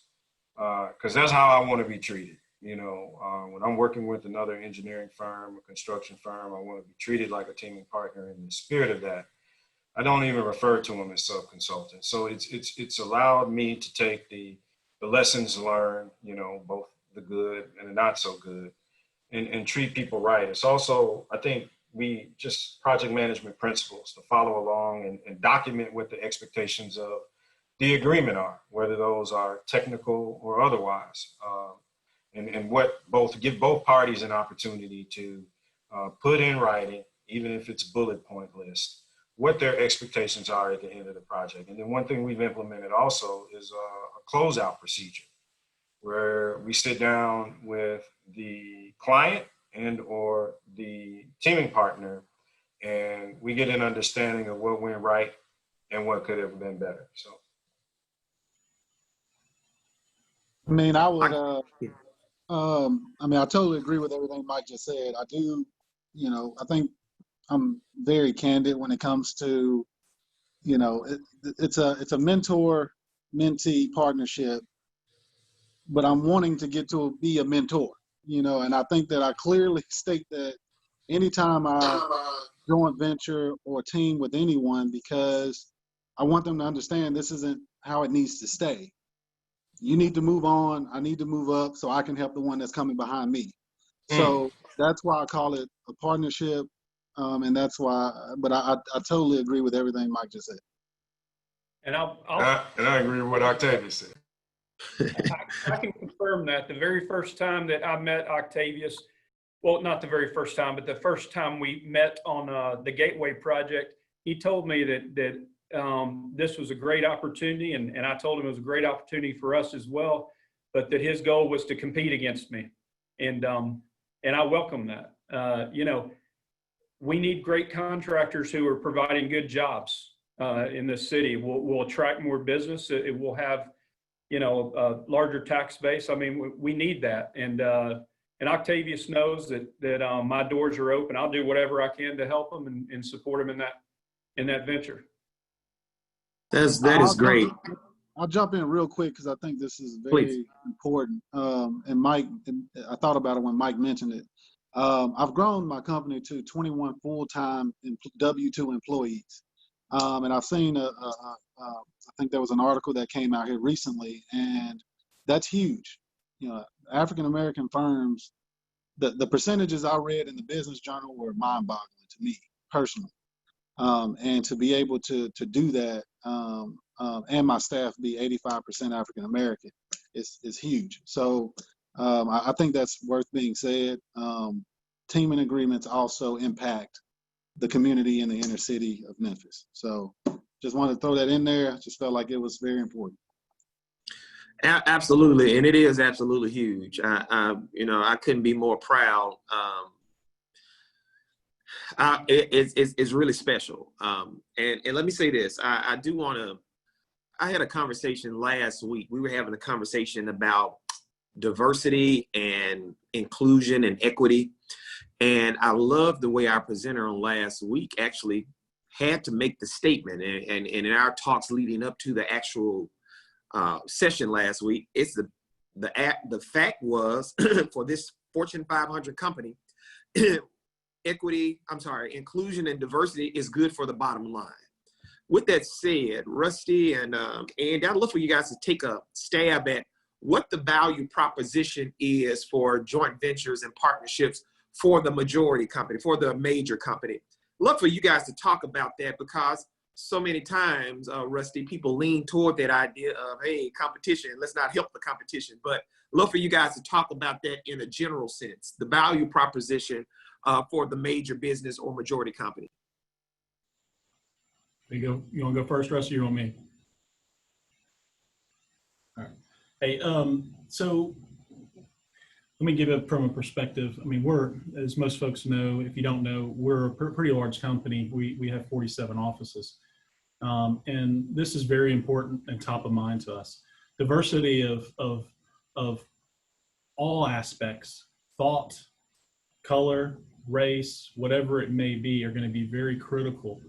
because that's how I want to be treated. You know, when I'm working with another engineering firm, a construction firm, I want to be treated like a teaming partner. In the spirit of that, I don't even refer to them as sub consultants. So it's allowed me to take the lessons learned, you know, both the good and the not so good, and treat people right. It's also, I think, we just project management principles to follow along and document what the expectations of the agreement are, whether those are technical or otherwise, and what give both parties an opportunity to put in writing, even if it's bullet point list, what their expectations are at the end of the project. And then one thing we've implemented also is a closeout procedure, where we sit down with the client and or the teaming partner, and we get an understanding of what went right and what could have been better. So, I mean, I would, I mean, I totally agree with everything Mike just said. I do, you know, I think I'm very candid when it comes to, you know, it's a mentor-mentee partnership, but I'm wanting to get to be a mentor, you know, and I think that I clearly state that anytime I joint venture or team with anyone, because I want them to understand this isn't how it needs to stay. You need to move on. I need to move up so I can help the one that's coming behind me. So that's why I call it a partnership. And that's why, but I totally agree with everything Mike just said. And I agree with what Octavius said. I can confirm that the very first time that I met Octavius, well, not the very first time, but the first time we met on the Gateway project, he told me that this was a great opportunity, and I told him it was a great opportunity for us as well, but that his goal was to compete against me, and I welcome that. You know, we need great contractors who are providing good jobs in this city. We'll attract more business. It will have, you know, a larger tax base. I mean, we need that. And Octavius knows that my doors are open. I'll do whatever I can to help him and support him in that venture. That is great. I'll jump in real quick because I think this is very important. And Mike, I thought about it when Mike mentioned it. I've grown my company to 21 full-time W-2 employees. And I've seen I think there was an article that came out here recently, and that's huge. You know, African-American firms, the percentages I read in the Business Journal were mind-boggling to me personally. And to be able to do that, and my staff be 85% African-American is huge. So I think that's worth being said. Teaming agreements also impact the community in the inner city of Memphis. So just wanted to throw that in there. Just felt like it was very important. Absolutely, and it is absolutely huge. You know, I couldn't be more proud. It's really special. And let me say this. I do want to. I had a conversation last week. We were having a conversation about diversity and inclusion and equity. And I love the way our presenter on last week actually had to make the statement. And in our talks leading up to the actual session last week, it's the fact was for this Fortune 500 company, inclusion and diversity is good for the bottom line. With that said, Rusty and I'd love for you guys to take a stab at what the value proposition is for joint ventures and partnerships for the majority company, for the major company. Love for you guys to talk about that, because so many times, Rusty, people lean toward that idea of, hey, competition, let's not help the competition. But love for you guys to talk about that in a general sense, the value proposition for the major business or majority company. You want to go first, Rusty, or you want me? All right. Hey, so let me give it from a perspective. I mean, we're, as most folks know, if you don't know, we're a pretty large company. We have 47 offices. And this is very important and top of mind to us. Diversity of all aspects, thought, color, race, whatever it may be, are going to be very critical.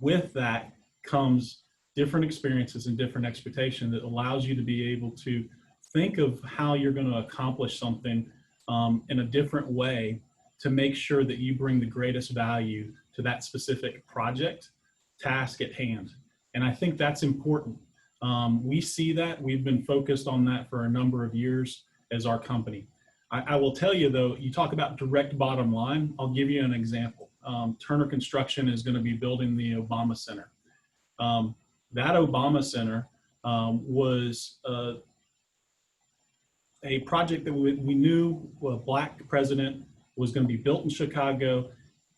With that comes different experiences and different expectation that allows you to be able to think of how you're going to accomplish something in a different way to make sure that you bring the greatest value to that specific project, task at hand. And I think that's important. We see that. We've been focused on that for a number of years as our company. I will tell you though, you talk about direct bottom line. I'll give you an example. Turner Construction is going to be building the Obama Center. That Obama Center was a project that we knew a Black president was going to be built in Chicago.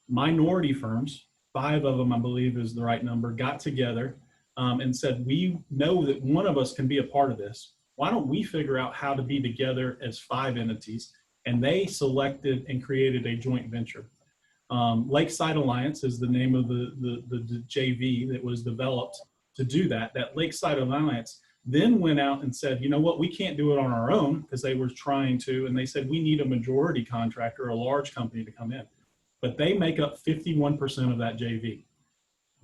Minority firms, 5 of them, I believe is the right number, got together and said, we know that one of us can be a part of this. Why don't we figure out how to be together as 5 entities? And they selected and created a joint venture. Lakeside Alliance is the name of the JV that was developed to do that. That Lakeside Alliance then went out and said, you know what, we can't do it on our own, because they were trying to, and they said, we need a majority contractor, a large company to come in. But they make up 51% of that JV.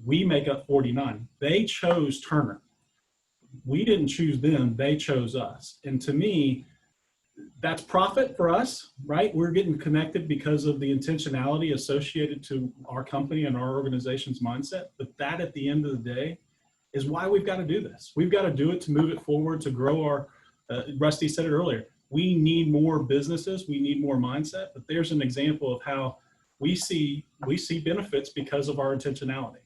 We make up 49. They chose Turner. We didn't choose them, they chose us. And to me, that's profit for us, right? We're getting connected because of the intentionality associated to our company and our organization's mindset. But that, at the end of the day, is why we've got to do this. We've got to do it to move it forward, to grow our, Rusty said it earlier, we need more businesses, we need more mindset. But there's an example of how we see benefits because of our intentionality.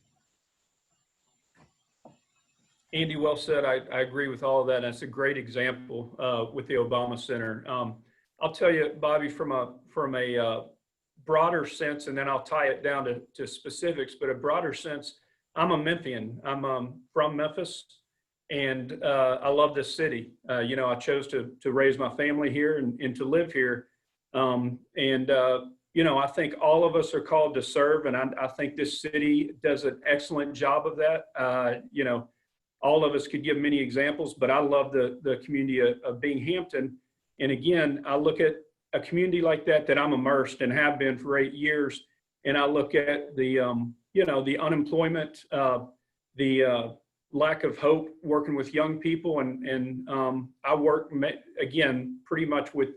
Andy, well said. I agree with all of that. That's a great example with the Obama Center. I'll tell you, Bobby, from a broader sense, and then I'll tie it down to specifics, but a broader sense, I'm a Memphian. I'm from Memphis, and I love this city. You know, I chose to raise my family here and to live here. You know, I think all of us are called to serve, and I think this city does an excellent job of that. You know, all of us could give many examples, but I love the community of Binghamton. And again, I look at a community like that I'm immersed and have been for 8 years. And I look at the, you know, the unemployment, the lack of hope working with young people. And I work, again, pretty much with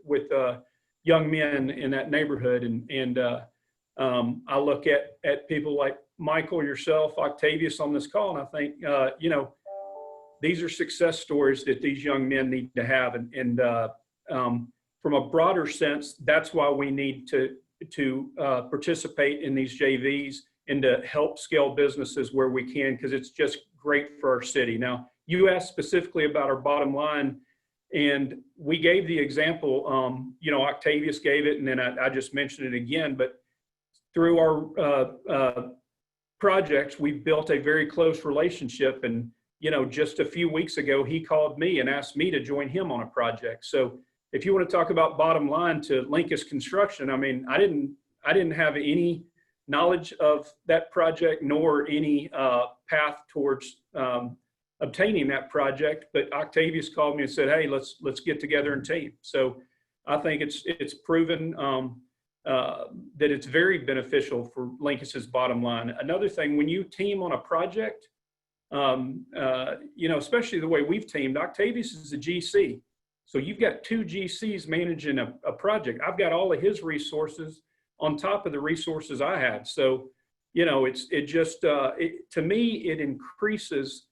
young men in that neighborhood. And I look at people like Michael, yourself, Octavius on this call, and I think, you know, these are success stories that these young men need to have. And from a broader sense, that's why we need to participate in these JVs and to help scale businesses where we can, because it's just great for our city. Now, you asked specifically about our bottom line, and we gave the example, you know, Octavius gave it, and then I just mentioned it again, but through our projects, we've built a very close relationship. And you know, just a few weeks ago, he called me and asked me to join him on a project. So if you want to talk about bottom line to Linkous Construction, I mean, I didn't have any knowledge of that project nor any path towards obtaining that project. But Octavius called me and said, hey, let's get together and team. So I think it's proven that it's very beneficial for Linkous's bottom line. Another thing, when you team on a project, you know, especially the way we've teamed, Octavius is a GC. So you've got 2 GCs managing a project. I've got all of his resources on top of the resources I have. So, you know, to me, it increases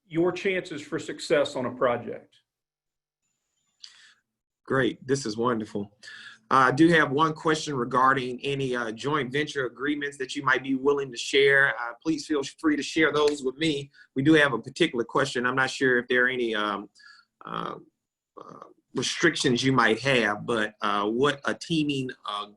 your chances for success on a project. Great. This is wonderful. I do have one question regarding any joint venture agreements that you might be willing to share. Please feel free to share those with me. We do have a particular question. I'm not sure if there are any restrictions you might have, but what a teaming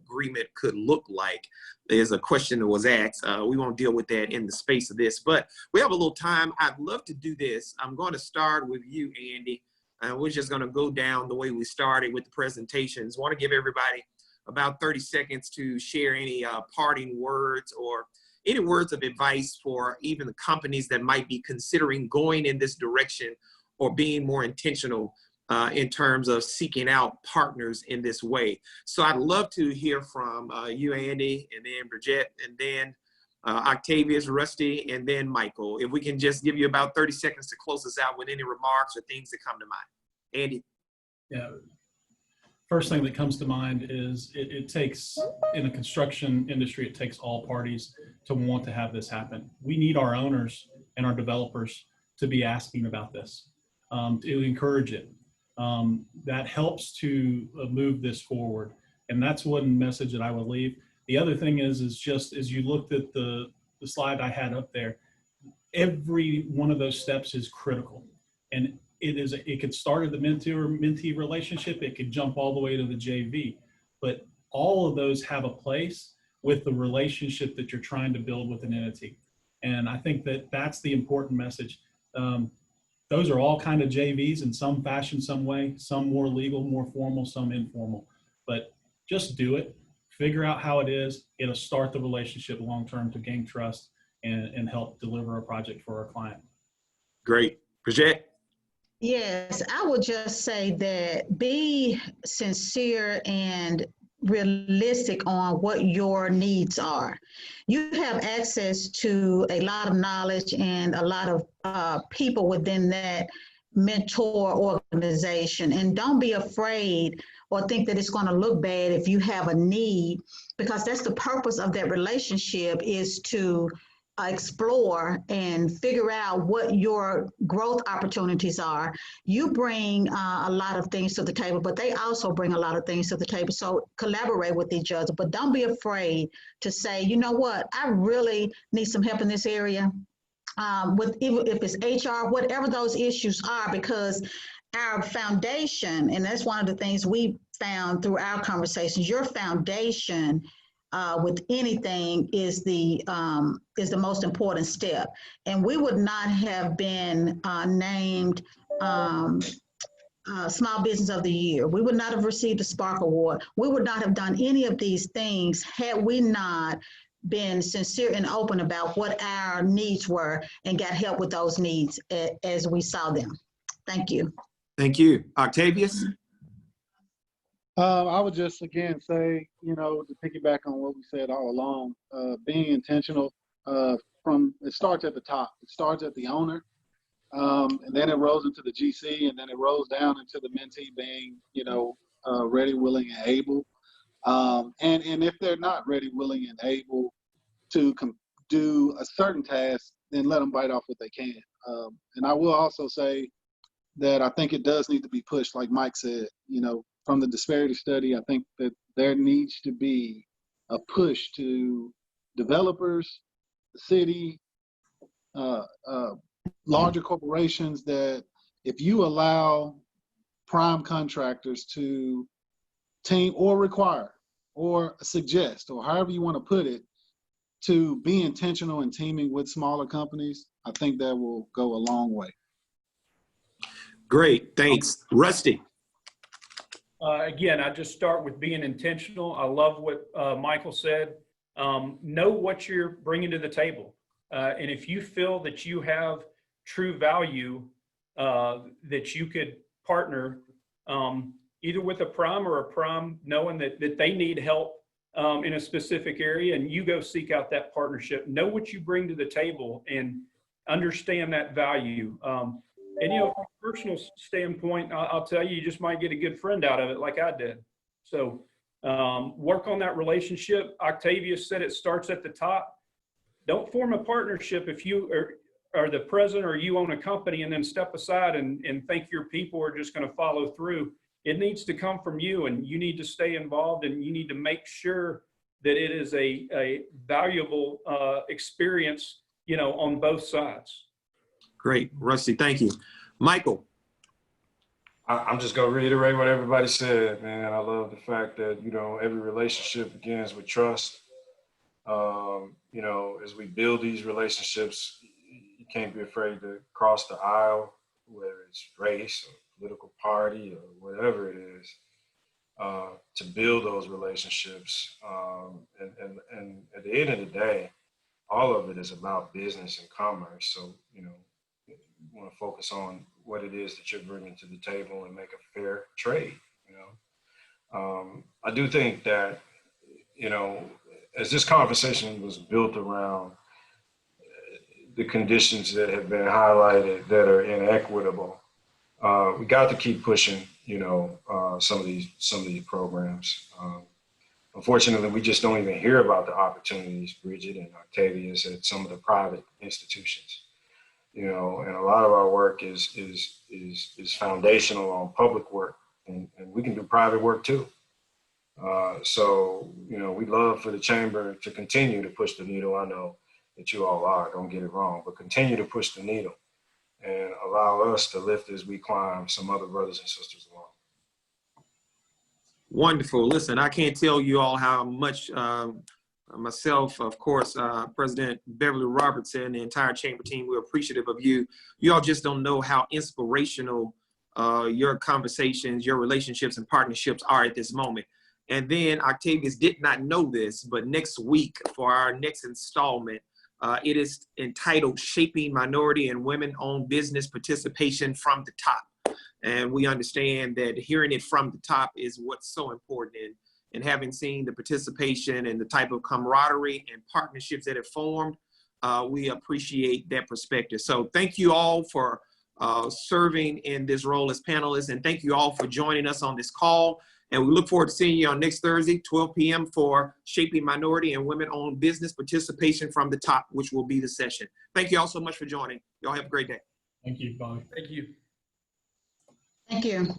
agreement could look like is a question that was asked. We won't deal with that in the space of this, but we have a little time. I'd love to do this. I'm going to start with you, Andy. And we're just going to go down the way we started with the presentations. Want to give everybody about 30 seconds to share any parting words or any words of advice for even the companies that might be considering going in this direction or being more intentional in terms of seeking out partners in this way. So I'd love to hear from you, Andy, and then Bridget, and then Octavius, Rusty, and then Michael. If we can just give you about 30 seconds to close us out with any remarks or things that come to mind. Andy. Yeah. First thing that comes to mind is it takes, in the construction industry, it takes all parties to want to have this happen. We need our owners and our developers to be asking about this, to encourage it. That helps to move this forward. And that's one message that I would leave. The other thing is just as you looked at the slide I had up there, every one of those steps is critical. And it could start at the mentee relationship. It could jump all the way to the JV, but all of those have a place with the relationship that you're trying to build with an entity. And I think that that's the important message. Those are all kind of JVs in some fashion, some way, some more legal, more formal, some informal, but just do it, figure out how it is. It'll start the relationship long-term to gain trust and help deliver a project for our client. Great. Bridget? Yes, I would just say that be sincere and realistic on what your needs are. You have access to a lot of knowledge and a lot of people within that mentor organization, and don't be afraid or think that it's going to look bad if you have a need, because that's the purpose of that relationship, is to explore and figure out what your growth opportunities are. You bring a lot of things to the table, but they also bring a lot of things to the table. So collaborate with each other, but don't be afraid to say, you know what, I really need some help in this area. With even if it's HR, whatever those issues are, because our foundation, and that's one of the things we found through our conversations, your foundation with anything is the most important step. And we would not have been named Small Business of the Year. We would not have received a Spark Award. We would not have done any of these things had we not been sincere and open about what our needs were and got help with those needs as we saw them. Thank you. Thank you. Octavius? I would just again say, you know, to piggyback on what we said all along, being intentional it starts at the top. It starts at the owner, and then it rolls into the GC, and then it rolls down into the mentee being, you know, ready, willing, and able. And if they're not ready, willing, and able to do a certain task, then let them bite off what they can. And I will also say that I think it does need to be pushed, like Mike said, you know, from the disparity study. I think that there needs to be a push to developers, the city, larger corporations, that if you allow prime contractors to team or require or suggest, or however you want to put it, to be intentional in teaming with smaller companies, I think that will go a long way. Great, thanks. Rusty? Again, I just start with being intentional. I love what Michael said. Know what you're bringing to the table. And if you feel that you have true value, that you could partner either with a prime or a prime, knowing that they need help in a specific area, and you go seek out that partnership. Know what you bring to the table and understand that value. And, you know, from a personal standpoint, I'll tell you, you just might get a good friend out of it like I did. So work on that relationship. Octavius said it starts at the top. Don't form a partnership if you are the president or you own a company and then step aside and think your people are just going to follow through. It needs to come from you, and you need to stay involved, and you need to make sure that it is a valuable experience, you know, on both sides. Great, Rusty, thank you. Michael? I'm just gonna reiterate what everybody said, man. I love the fact that, you know, every relationship begins with trust. You know, as we build these relationships, you can't be afraid to cross the aisle, whether it's race or political party or whatever it is, to build those relationships. And at the end of the day, all of it is about business and commerce. So, you know, you want to focus on what it is that you're bringing to the table and make a fair trade, you know. I do think that, you know, as this conversation was built around the conditions that have been highlighted that are inequitable, we got to keep pushing, you know, some of these programs. Unfortunately, we just don't even hear about the opportunities, Bridget and Octavius, at some of the private institutions. You know, and a lot of our work is foundational on public work, and we can do private work too. So, you know, we'd love for the chamber to continue to push the needle. I know that you all are, don't get it wrong, but continue to push the needle and allow us to lift as we climb some other brothers and sisters along. Wonderful. Listen, I can't tell you all how much myself, of course, President Beverly Robertson, the entire chamber team, we're appreciative of you. You all just don't know how inspirational your conversations, your relationships and partnerships are at this moment. And then Octavius did not know this, but next week for our next installment, it is entitled Shaping Minority and Women-Owned Business Participation from the Top. And we understand that hearing it from the top is what's so important. And having seen the participation and the type of camaraderie and partnerships that have formed, we appreciate that perspective. So thank you all for serving in this role as panelists, and thank you all for joining us on this call. And we look forward to seeing you on next Thursday, 12 p.m. for Shaping Minority and Women-Owned Business Participation from the Top, which will be the session. Thank you all so much for joining. Y'all have a great day. Thank you, Bobby. Thank you. Thank you.